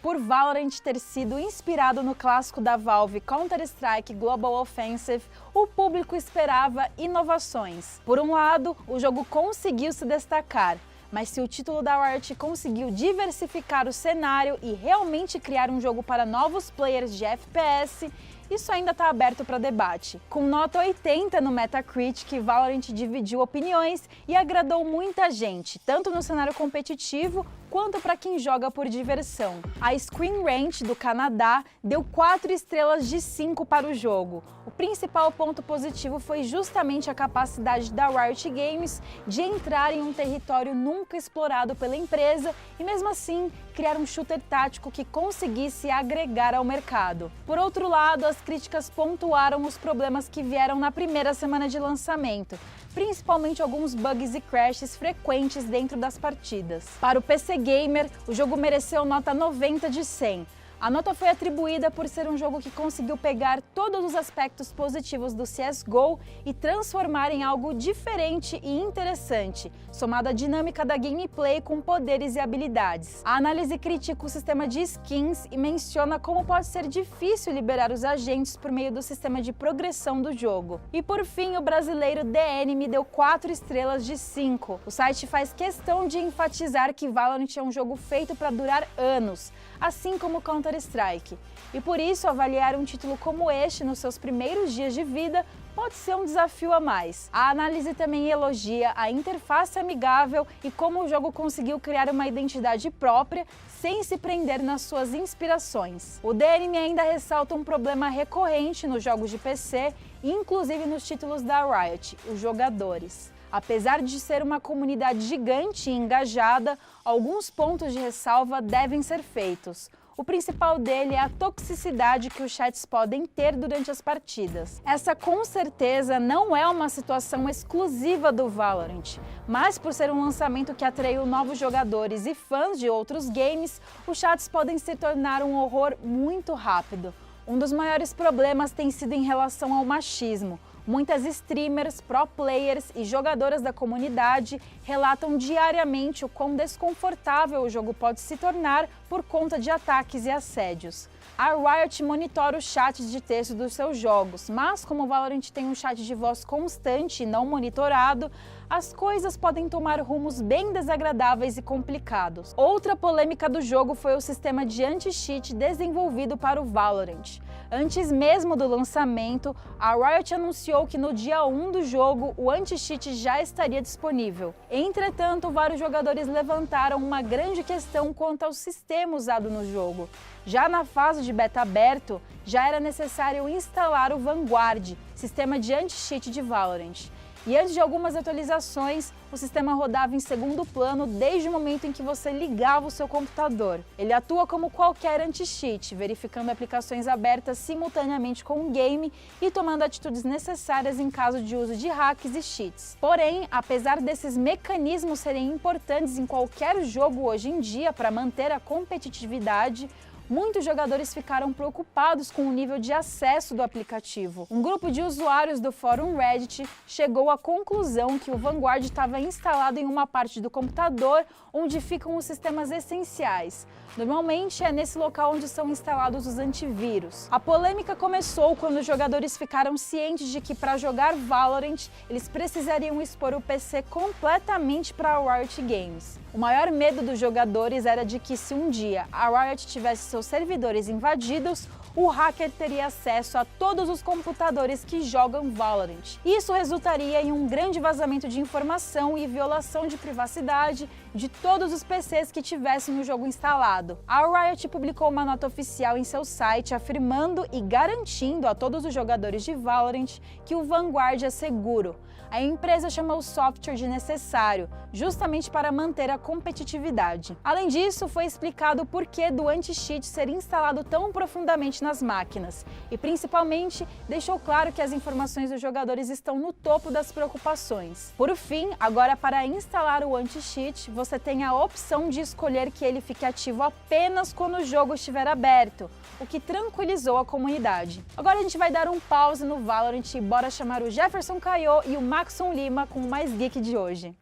Por Valorant ter sido inspirado no clássico da Valve Counter-Strike Global Offensive, o público esperava inovações. Por um lado, o jogo conseguiu se destacar, mas se o título da Riot conseguiu diversificar o cenário e realmente criar um jogo para novos players de FPS, isso ainda está aberto para debate. Com nota 80 no Metacritic, Valorant dividiu opiniões e agradou muita gente, tanto no cenário competitivo quanto para quem joga por diversão. A Screen Rant do Canadá deu 4 estrelas de 5 para o jogo. O principal ponto positivo foi justamente a capacidade da Riot Games de entrar em um território nunca explorado pela empresa e, mesmo assim, criar um shooter tático que conseguisse agregar ao mercado. Por outro lado, as críticas pontuaram os problemas que vieram na primeira semana de lançamento, principalmente alguns bugs e crashes frequentes dentro das partidas. Para o PC Gamer, o jogo mereceu nota 90 de 100. A nota foi atribuída por ser um jogo que conseguiu pegar todos os aspectos positivos do CSGO e transformar em algo diferente e interessante, somado à dinâmica da gameplay com poderes e habilidades. A análise critica o sistema de skins e menciona como pode ser difícil liberar os agentes por meio do sistema de progressão do jogo. E por fim, o brasileiro DN me deu 4 estrelas de 5. O site faz questão de enfatizar que Valorant é um jogo feito para durar anos, assim como Counter-Strike. E por isso, avaliar um título como este nos seus primeiros dias de vida pode ser um desafio a mais. A análise também elogia a interface amigável e como o jogo conseguiu criar uma identidade própria sem se prender nas suas inspirações. O DNM ainda ressalta um problema recorrente nos jogos de PC, inclusive nos títulos da Riot, os jogadores. Apesar de ser uma comunidade gigante e engajada, alguns pontos de ressalva devem ser feitos. O principal dele é a toxicidade que os chats podem ter durante as partidas. Essa com certeza não é uma situação exclusiva do Valorant, mas por ser um lançamento que atraiu novos jogadores e fãs de outros games, os chats podem se tornar um horror muito rápido. Um dos maiores problemas tem sido em relação ao machismo. Muitas streamers, pro players e jogadoras da comunidade relatam diariamente o quão desconfortável o jogo pode se tornar por conta de ataques e assédios. A Riot monitora os chats de texto dos seus jogos, mas como o Valorant tem um chat de voz constante e não monitorado, as coisas podem tomar rumos bem desagradáveis e complicados. Outra polêmica do jogo foi o sistema de anti-cheat desenvolvido para o Valorant. Antes mesmo do lançamento, a Riot anunciou que no dia 1 do jogo o anti-cheat já estaria disponível. Entretanto, vários jogadores levantaram uma grande questão quanto ao sistema usado no jogo. Já na fase de beta aberto, já era necessário instalar o Vanguard, sistema de anti-cheat de Valorant. E antes de algumas atualizações, o sistema rodava em segundo plano desde o momento em que você ligava o seu computador. Ele atua como qualquer anti-cheat, verificando aplicações abertas simultaneamente com o game e tomando atitudes necessárias em caso de uso de hacks e cheats. Porém, apesar desses mecanismos serem importantes em qualquer jogo hoje em dia para manter a competitividade, muitos jogadores ficaram preocupados com o nível de acesso do aplicativo. Um grupo de usuários do fórum Reddit chegou à conclusão que o Vanguard estava instalado em uma parte do computador onde ficam os sistemas essenciais. Normalmente é nesse local onde são instalados os antivírus. A polêmica começou quando os jogadores ficaram cientes de que para jogar Valorant eles precisariam expor o PC completamente para a Riot Games. O maior medo dos jogadores era de que se um dia a Riot tivesse seus servidores invadidos, o hacker teria acesso a todos os computadores que jogam Valorant. Isso resultaria em um grande vazamento de informação e violação de privacidade de todos os PCs que tivessem o jogo instalado. A Riot publicou uma nota oficial em seu site afirmando e garantindo a todos os jogadores de Valorant que o Vanguard é seguro. A empresa chamou o software de necessário, justamente para manter a competitividade. Além disso, foi explicado o porquê do anti-cheat ser instalado tão profundamente nas máquinas e, principalmente, deixou claro que as informações dos jogadores estão no topo das preocupações. Por fim, agora para instalar o anti-cheat, você tem a opção de escolher que ele fique ativo apenas quando o jogo estiver aberto, o que tranquilizou a comunidade. Agora a gente vai dar um pause no Valorant e bora chamar o Jefferson Caio e o Maxon Lima com o Mais Geek de hoje.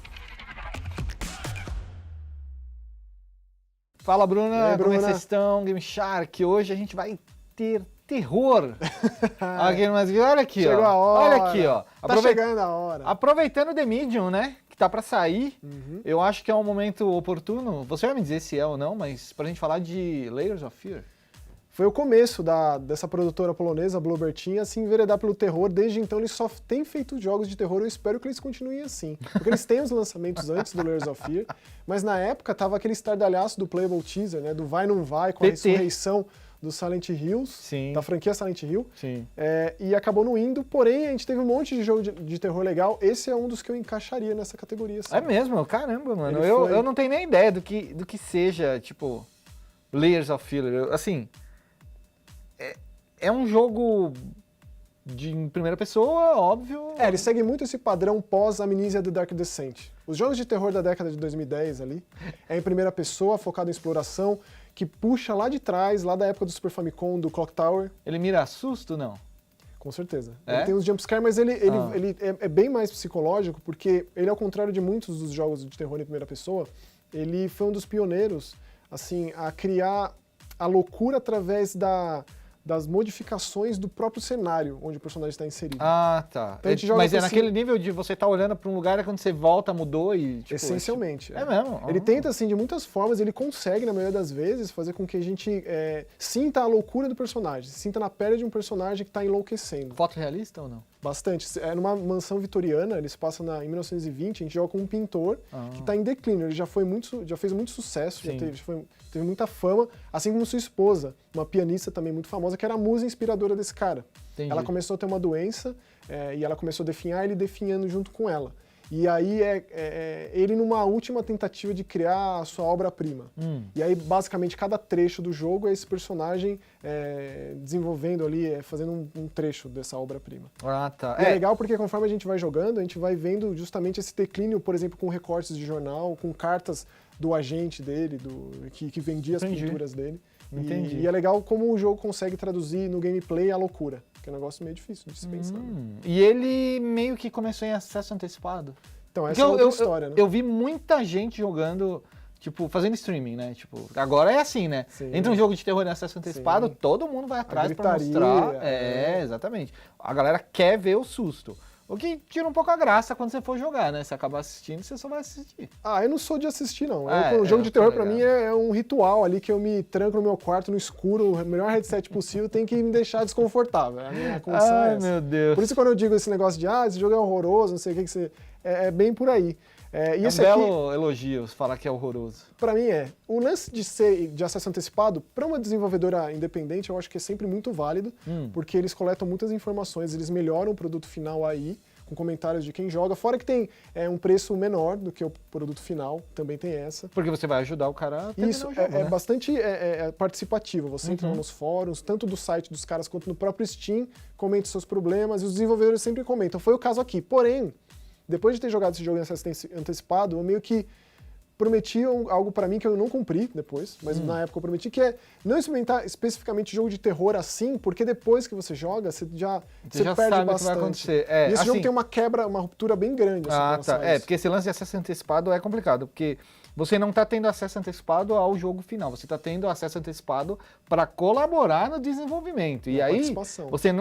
Fala, Bruna. E aí, Como é que Bruna? vocês estão? Game Shark. Hoje a gente vai ter terror. Aqui, mas olha aqui, Chegou ó. a hora. Olha aqui, ó. Tá chegando a hora. Aproveitando o The Medium, né? Que tá pra sair. Uhum. Eu acho que é um momento oportuno. Você vai me dizer se é ou não, mas pra gente falar de Layers of Fear. Foi o começo dessa produtora polonesa, Bloober Team, a se enveredar pelo terror. Desde então eles só têm feito jogos de terror, eu espero que eles continuem assim. Porque eles têm os lançamentos antes do Layers of Fear, mas na época tava aquele estardalhaço do Playable Teaser, né? Do vai não vai, com a ressurreição do Silent Hills, Sim. da franquia Silent Hill. Sim. E acabou não indo, porém a gente teve um monte de jogo de terror legal. Esse é um dos que eu encaixaria nessa categoria. Assim. É mesmo? Caramba, mano. Eu não tenho nem ideia do que seja, tipo, Layers of Fear. Assim... É um jogo em primeira pessoa, óbvio. Ele segue muito esse padrão pós-Amnesia The Dark Descent. Os jogos de terror da década de 2010 ali, é em primeira pessoa, focado em exploração, que puxa lá de trás, lá da época do Super Famicom, do Clock Tower. Ele mira susto, não? Com certeza. É? Ele tem uns jumpscare, mas ele é bem mais psicológico, porque ele, ao contrário de muitos dos jogos de terror em primeira pessoa, ele foi um dos pioneiros, assim, a criar a loucura através das modificações do próprio cenário onde o personagem está inserido. Ah, tá. Então mas é naquele nível de você estar olhando para um lugar e quando você volta mudou e... Tipo, essencialmente. É mesmo? Ele tenta, assim, de muitas formas, ele consegue, na maioria das vezes, fazer com que a gente sinta a loucura do personagem, sinta na pele de um personagem que está enlouquecendo. Foto realista ou não? Bastante. É numa mansão vitoriana, ele se passa em 1920, a gente joga com um pintor que está em declínio, ele já fez muito sucesso, já teve muita fama, assim como sua esposa, uma pianista também muito famosa, que era a musa inspiradora desse cara. Entendi. Ela começou a ter uma doença e ela começou a definhar, ele definhando junto com ela. E aí ele numa última tentativa de criar a sua obra-prima. E aí, basicamente, cada trecho do jogo é esse personagem desenvolvendo ali, fazendo um trecho dessa obra-prima. Ah, tá. E é legal porque conforme a gente vai jogando, a gente vai vendo justamente esse declínio, por exemplo, com recortes de jornal, com cartas do agente dele, que vendia as pinturas dele. Entendi. E é legal como o jogo consegue traduzir no gameplay a loucura, que é um negócio meio difícil de se pensar. E ele meio que começou em acesso antecipado. Então, essa é outra história, né? Eu vi muita gente jogando, tipo, fazendo streaming, né? Tipo, agora é assim, né? Sim. Entra um jogo de terror em acesso antecipado, todo mundo vai atrás pra mostrar. Exatamente. A galera quer ver o susto. O que tira um pouco a graça quando você for jogar, né? Você acaba assistindo, você só vai assistir. Eu não sou de assistir, não. O jogo de terror, pra mim, é um ritual ali que eu me tranco no meu quarto, no escuro, o melhor headset possível, tem que me deixar desconfortável. A minha condição é essa. Meu Deus. Por isso, quando eu digo esse negócio de, esse jogo é horroroso, não sei o que você... É bem por aí. E esse belo elogio, falar que é horroroso. Pra mim o lance de ser de acesso antecipado, pra uma desenvolvedora independente, eu acho que é sempre muito válido, porque eles coletam muitas informações, eles melhoram o produto final aí, com comentários de quem joga, fora que tem um preço menor do que o produto final, também tem essa. Porque você vai ajudar o cara a terminar Isso, o jogo, né? bastante participativo, você entra nos fóruns, tanto do site dos caras quanto no próprio Steam, comenta seus problemas, e os desenvolvedores sempre comentam. Foi o caso aqui, porém, depois de ter jogado esse jogo em acesso antecipado, eu meio que prometi algo pra mim que eu não cumpri depois, mas na época eu prometi, que é não experimentar especificamente jogo de terror assim, porque depois que você joga, você já perde sabe bastante. o que vai acontecer. E esse jogo tem uma ruptura bem grande. Assim, tá. Porque esse lance de acesso antecipado é complicado, porque você não está tendo acesso antecipado ao jogo final, você está tendo acesso antecipado para colaborar no desenvolvimento. E aí, você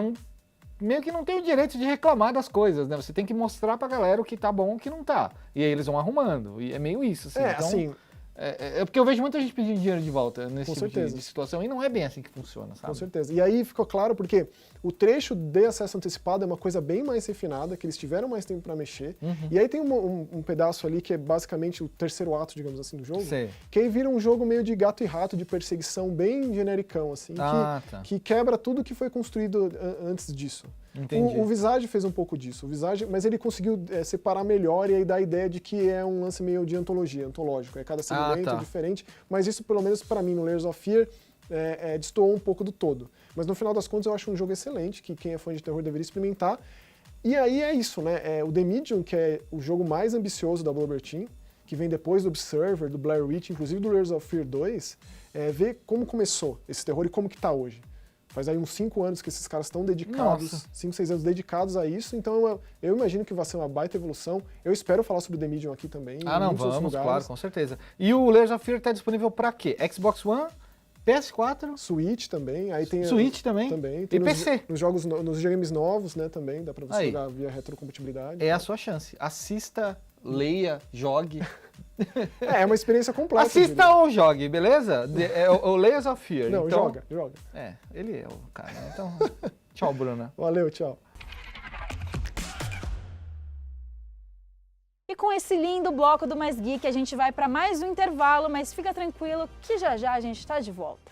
meio que não tem o direito de reclamar das coisas, né? Você tem que mostrar pra galera o que tá bom e o que não tá. E aí eles vão arrumando. E é meio isso, assim. Então, é porque eu vejo muita gente pedindo dinheiro de volta nesse tipo de situação. E não é bem assim que funciona, sabe? Com certeza. E aí ficou claro porque o trecho de acesso antecipado é uma coisa bem mais refinada, que eles tiveram mais tempo pra mexer. E aí tem um pedaço ali que é basicamente o terceiro ato, digamos assim, do jogo. Que aí vira um jogo meio de gato e rato, de perseguição, bem genericão, assim. Que quebra tudo que foi construído antes disso. Entendi. O Visage fez um pouco disso, mas ele conseguiu separar melhor e aí dar a ideia de que é um lance meio de antológico. Cada segmento é diferente, mas isso, pelo menos pra mim, no Layers of Fear, destoou um pouco do todo. Mas no final das contas eu acho um jogo excelente, que quem é fã de terror deveria experimentar. E aí é isso, né? O The Medium, que é o jogo mais ambicioso da Bloober Team, que vem depois do Observer, do Blair Witch, inclusive do Layers of Fear 2, ver como começou esse terror e como que tá hoje. Faz aí uns 5 anos que esses caras estão dedicados, 5, 6 anos dedicados a isso, então eu imagino que vai ser uma baita evolução. Eu espero falar sobre The Medium aqui também. Não, vamos, claro, com certeza. E o Layers of Fear está disponível para quê? Xbox One, PS4, Switch também, aí tem Switch também, tem e PC. Nos videogames novos, né, também dá para você jogar via retrocompatibilidade. É a sua chance. Assista, leia, jogue. É uma experiência completa. Assista ou jogue, beleza? O Layers of Fear. Não, então, joga. Ele é o cara. Então, tchau, Bruna. Valeu, tchau. E com esse lindo bloco do Mais Geek, a gente vai para mais um intervalo, mas fica tranquilo que já já a gente está de volta.